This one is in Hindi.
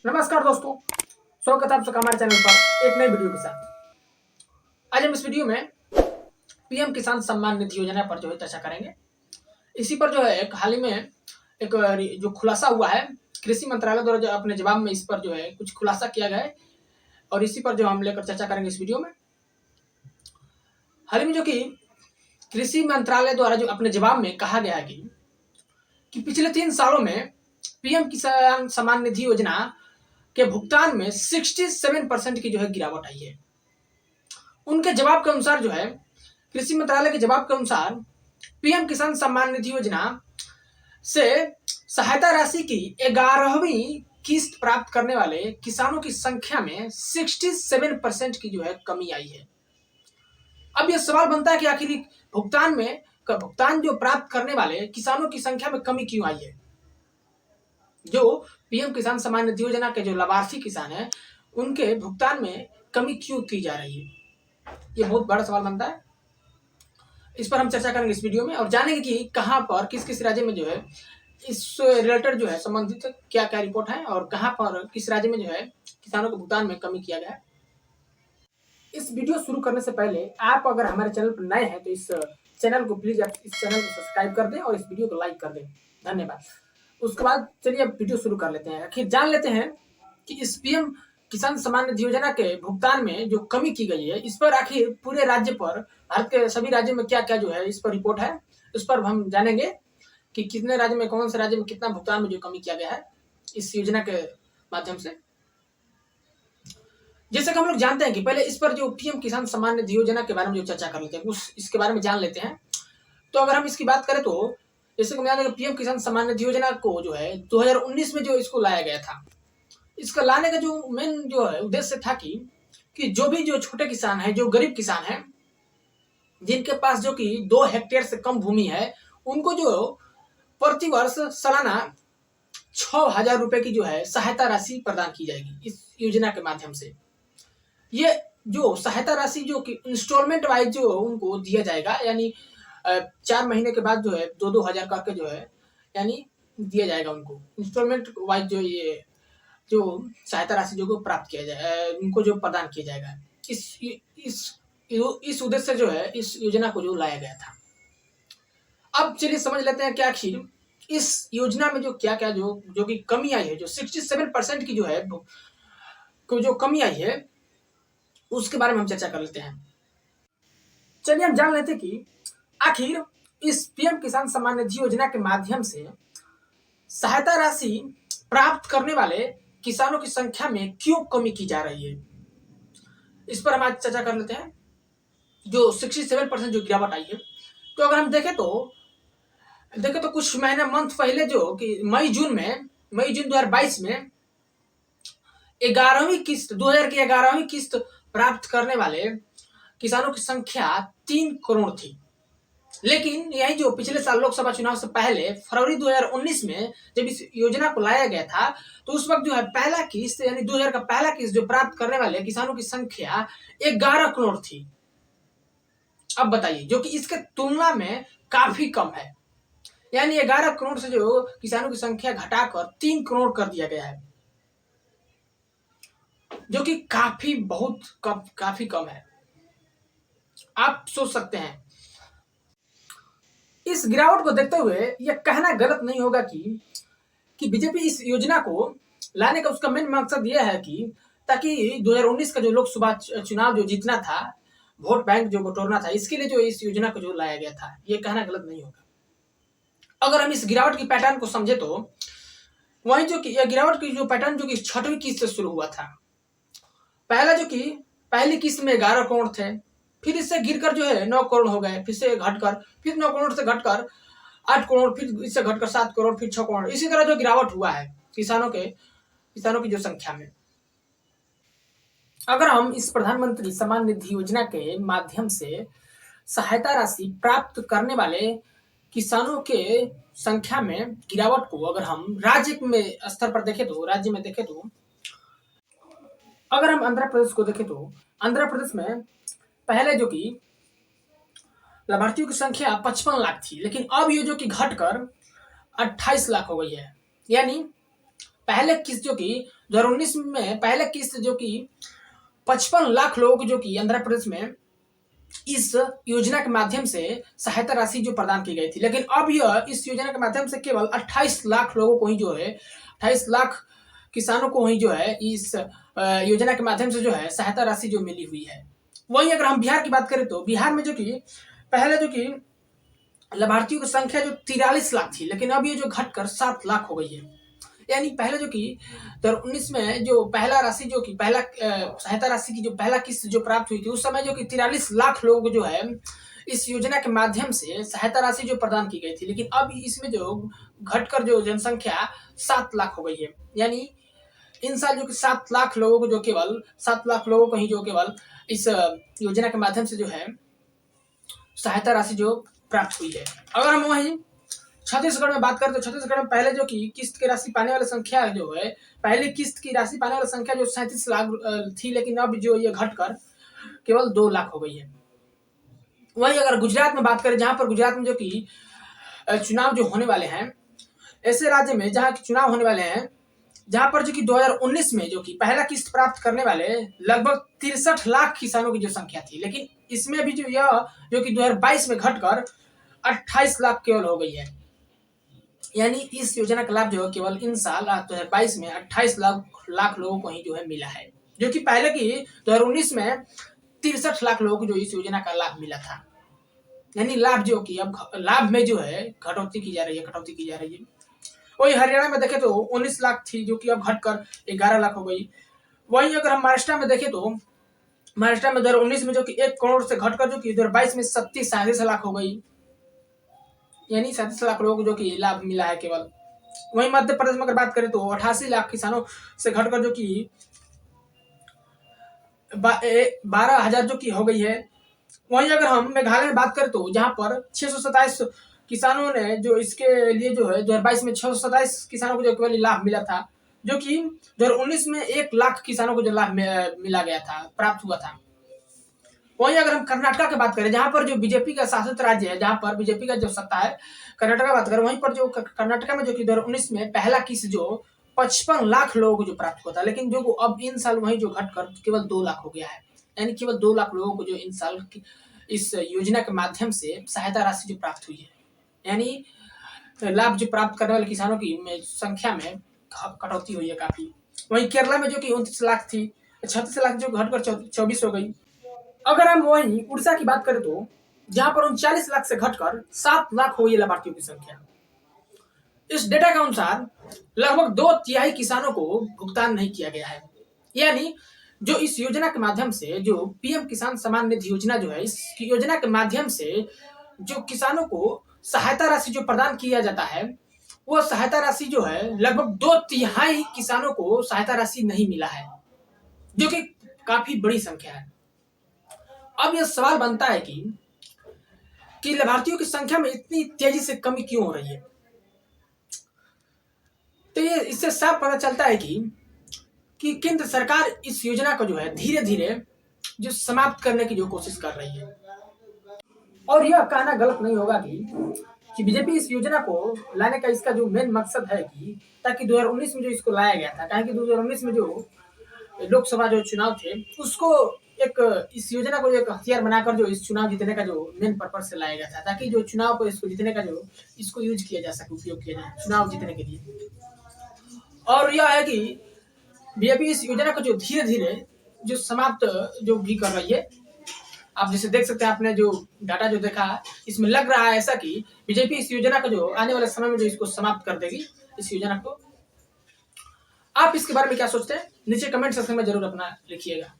नमस्कार दोस्तों, स्वागत है आप सबका हमारे चैनल पर एक नई वीडियो के साथ। आज हम इस वीडियो में पीएम किसान सम्मान निधि योजना पर जो है चर्चा करेंगे। इसी पर जो है एक हाल ही में एक जो खुलासा हुआ है, कृषि मंत्रालय द्वारा जो अपने जवाब में इस पर जो है कुछ खुलासा किया गया है और इसी पर जो हम लेकर चर्चा करेंगे इस वीडियो में। हाल ही में जो कि कृषि मंत्रालय द्वारा जो अपने जवाब में कहा गया है कि पिछले 3 सालों में पीएम किसान सम्मान निधि योजना के भुगतान में 67% की जो है गिरावट आई है। उनके जवाब के अनुसार जो है, कृषि मंत्रालय के जवाब के अनुसार पीएम किसान सम्मान निधि योजना से सहायता राशि की 11वीं किस्त प्राप्त करने वाले किसानों की संख्या में 67% की जो है कमी आई है। अब यह सवाल बनता है कि आखिर भुगतान जो प्राप्त करने वाले किसानों की संख्या में कमी क्यों आई है। जो पीएम किसान सम्मान निधि योजना के जो लाभार्थी किसान हैं, उनके भुगतान में कमी क्यों की जा रही है, ये बहुत बड़ा सवाल बनता है। इस पर हम चर्चा करेंगे इस वीडियो में और जानेंगे कि कहां पर किस किस राज्य में जो है इस रिलेटेड जो है संबंधित क्या क्या रिपोर्ट है और कहां पर किस राज्य में जो है किसानों के भुगतान में कमी किया गया है। इस वीडियो शुरू करने से पहले आप अगर हमारे चैनल पर नए हैं तो इस चैनल को प्लीज आप इस चैनल को सब्सक्राइब कर दें और इस वीडियो को लाइक कर दें। धन्यवाद। उसके बाद चलिए अब वीडियो शुरू कर लेते हैं। आखिर जान लेते हैं कि इस पीएम किसान सम्मान निधि योजना के भुगतान में जो कमी की गई है, इस पर आखिर पूरे राज्य पर, भारत के सभी राज्यों में क्या क्या जो है इस पर रिपोर्ट है, उस पर हम जानेंगे कि कितने राज्य में, कौन से राज्य में कितना भुगतान में जो कमी किया गया है इस योजना के माध्यम से। जैसे कि हम लोग जानते हैं कि पहले इस पर जो पीएम किसान सम्मान निधि योजना के बारे में जो चर्चा कर लेते हैं, इसके बारे में जान लेते हैं। तो अगर हम इसकी बात करें तो जैसे कि मैं पीएम किसान सम्मान निधि योजना को जो है 2019 में जो इसको लाया गया था, इसका लाने का जो मेन जो है उद्देश्य था कि जो भी जो छोटे किसान हैं, जो गरीब किसान हैं, जिनके पास जो कि 2 हेक्टेयर से कम भूमि है, उनको जो प्रति वर्ष सालाना 6,000 रुपए की जो है सहायता राशि प्रदान की जाएगी इस योजना के माध्यम से। ये जो सहायता राशि जो कि इंस्टॉलमेंट वाइज जो उनको दिया जाएगा, यानी 4 महीने के बाद जो है 2-2 हजार करके जो है यानी दिया जाएगा उनको इंस्टॉलमेंट वाइज। जो ये जो सहायता राशि जो प्राप्त किया जाए, उनको जो प्रदान किया जाएगा, इस उद्देश्य से जो है इस योजना को जो लाया गया था। अब चलिए समझ लेते हैं कि आखिर इस योजना में जो क्या क्या जो कि कमी आई है, जो 67% की जो है जो कमी आई है, उसके बारे में हम चर्चा कर लेते हैं। चलिए हम जान लेते हैं कि आखिर इस पीएम किसान सम्मान निधि योजना के माध्यम से सहायता राशि प्राप्त करने वाले किसानों की संख्या में क्यों कमी की जा रही है, इस पर हम आज चर्चा कर लेते हैं। जो 67% जो गिरावट आई है, तो अगर हम देखें तो कुछ महीने मंथ पहले जो कि मई जून 2022 में 11वीं किस्त 2000 की 11वीं किस्त प्राप्त करने वाले किसानों की संख्या 3 करोड़ थी। लेकिन यही जो पिछले साल लोकसभा चुनाव से पहले फरवरी 2019 में जब इस योजना को लाया गया था, तो उस वक्त जो है पहला किस्त यानी 2000 का पहला किस्त जो प्राप्त करने वाले किसानों की संख्या 11 करोड़ थी। अब बताइए, जो कि इसके तुलना में काफी कम है, यानी 11 करोड़ से जो किसानों की संख्या घटाकर 3 करोड़ कर दिया गया है, जो कि काफी कम है। आप सोच सकते हैं, इस गिरावट को देखते हुए यह कहना गलत नहीं होगा कि बीजेपी इस योजना को लाने का उसका मेन मकसद यह है कि ताकि 2019 का जो लोकसभा चुनाव जो जीतना था, वोट बैंक जो बटोरना था, इसके लिए जो इस योजना को जो लाया गया था, यह कहना गलत नहीं होगा। अगर हम इस गिरावट की पैटर्न को समझे तो वही जो कि यह गिरावट की जो पैटर्न जो कि 6वीं किस्त से शुरू हुआ था। पहला जो कि पहली किस्त में 11 करोड़ थे, फिर इससे गिरकर जो है 9 करोड़ हो गए, फिर से घटकर फिर 9 करोड़ से घटकर 8 करोड़, फिर इससे घटकर 7 करोड़, फिर 6 करोड़, इसी तरह जो गिरावट हुआ है किसानों की जो संख्या में। अगर हम इस प्रधानमंत्री सम्मान निधि योजना के माध्यम से सहायता राशि प्राप्त करने वाले किसानों के संख्या में गिरावट को अगर हम राज्य में स्तर पर देखें तो अगर हम आंध्र प्रदेश को देखें तो आंध्र प्रदेश में पहले जो कि लाभार्थियों की संख्या 55 लाख थी, लेकिन अब ये जो कि घटकर 28 लाख हो गई है। यानी पहले किस्त जो कि 2019 में पहले किस्त जो कि 55 लाख लोगों को जो कि आंध्र प्रदेश में इस योजना के माध्यम से सहायता राशि जो प्रदान की गई थी, लेकिन अब यह इस योजना के माध्यम से केवल 28 लाख लोगों को ही जो है 28 लाख किसानों को ही जो है इस योजना के माध्यम से जो है सहायता राशि जो मिली हुई है। वहीं अगर हम बिहार की बात करें तो बिहार में जो कि पहले जो कि लाभार्थियों की संख्या जो 43 लाख थी, लेकिन अब ये जो घटकर 7 लाख हो गई है। यानी पहले जो कि 2019 में जो पहला राशि जो कि पहला सहायता राशि की जो पहला किस्त जो प्राप्त हुई थी, उस समय जो कि 43 लाख लोग जो है इस योजना के माध्यम से सहायता राशि जो प्रदान की गई थी, लेकिन अब इसमें जो घटकर जो जनसंख्या 7 लाख हो गई है। यानी इन साल जो कि 7 लाख लोगों को जो केवल 7 लाख लोगों को ही जो केवल इस योजना के माध्यम से जो है सहायता राशि जो प्राप्त हुई है। अगर हम वहीं छत्तीसगढ़ में बात करें तो छत्तीसगढ़ में पहले जो कि किस्त की राशि पाने वाली संख्या जो है पहली किस्त की राशि पाने वाली संख्या जो 37 लाख थी, लेकिन अब जो ये घटकर केवल 2 लाख हो गई है। वहीं अगर गुजरात में बात करें, जहां पर गुजरात में जो कि चुनाव जो होने वाले हैं, ऐसे राज्य में जहां चुनाव होने वाले हैं जहां पर जो कि 2019 में जो कि पहला किस्त प्राप्त करने वाले लगभग 63 लाख किसानों की जो संख्या थी, लेकिन इसमें भी जो कि 2022 में घटकर 28 लाख केवल हो गई है। यानी इस योजना का लाभ जो है केवल इन साल 2022 में 28 लाख लोगों को ही जो है मिला है, जो कि पहले की 2019 में 63 लाख लोगों को जो इस योजना का लाभ मिला था। यानी लाभ जो कि अब लाभ में जो है कटौती की जा रही है। वही हरियाणा में देखें तो 19 लाख थी, जो कि अब घटकर 11 लाख हो गई। वहीं अगर हम महाराष्ट्र में देखें तो महाराष्ट्र में 2019 में जो कि 1 करोड़ से घटकर जो कि 2022 में 37 लाख हो गई। यानी 37 लाख लोगों को जो कि लाभ मिला है केवल। वहीं मध्य प्रदेश में अगर बात करें तो 88 लाख किसानों से घटकर जो कि 12,000 जो कि हो गई है। वहीं अगर हम मेघालय में बात करें तो जहां पर 627 किसानों ने जो इसके लिए जो है 2022 में 627 किसानों को जो केवल लाभ मिला था, जो कि 2019 में 1 लाख किसानों को जो लाभ मिला गया था, प्राप्त हुआ था। वहीं अगर हम कर्नाटक की बात करें, जहां पर जो बीजेपी का शासित राज्य है, जहां पर बीजेपी का जो सत्ता है, कर्नाटक की बात करें, वहीं पर जो कर्नाटक में जो कि 2019 में पहला किस्त जो 55 लाख लोगों को जो प्राप्त हुआ था, लेकिन जो अब इन साल वहीं जो घटकर केवल 2 लाख हो गया है। यानी केवल 2 लाख लोगों को जो इन साल इस योजना के माध्यम से सहायता राशि जो प्राप्त हुई है। यानी लाभ जो प्राप्त करने वाले किसानों की संख्या में कटौती हुई है काफी। वहीं केरला में जो कि 29 लाख थी, 36 लाख जो घटकर 24 हो गई। अगर हम वहीं उड़ीसा की बात करें तो जहां पर 39 लाख से घटकर 7 लाख हो गई लाभार्थियों की संख्या। इस डेटा के अनुसार लगभग 2/3 किसानों को भुगतान नहीं किया गया है। यानी जो इस योजना के माध्यम से जो पीएम किसान सम्मान निधि योजना जो है, इस योजना के माध्यम से जो किसानों को सहायता राशि जो प्रदान किया जाता है, वो सहायता राशि जो है लगभग 2/3 किसानों को सहायता राशि नहीं मिला है, जो कि काफी बड़ी संख्या है। अब यह सवाल बनता है कि लाभार्थियों की संख्या में इतनी तेजी से कमी क्यों हो रही है। तो ये इससे साफ पता चलता है कि केंद्र सरकार इस योजना को जो है धीरे धीरे जो समाप्त करने की जो कोशिश कर रही है। और यह कहना गलत नहीं होगा कि बीजेपी इस योजना को लाने का इसका जो मेन मकसद है कि ताकि 2019 में जो इसको लाया गया था, कहें कि 2019 में जो लोकसभा जो चुनाव थे उसको एक इस योजना को एक हथियार बनाकर जो इस चुनाव जीतने का जो मेन पर्पज से लाया गया था, ताकि जो चुनाव को इसको जीतने का जो इसको यूज किया जा सके, उपयोग किया जाए चुनाव जीतने के लिए। और यह है कि बीजेपी इस योजना को जो धीरे धीरे जो समाप्त जो भी कर रही है। आप जैसे देख सकते हैं, आपने जो डाटा जो देखा है, इसमें लग रहा है ऐसा कि बीजेपी इस योजना को जो आने वाले समय में जो इसको समाप्त कर देगी, इस योजना को। आप इसके बारे में क्या सोचते हैं, नीचे कमेंट सेक्शन में जरूर अपना लिखिएगा।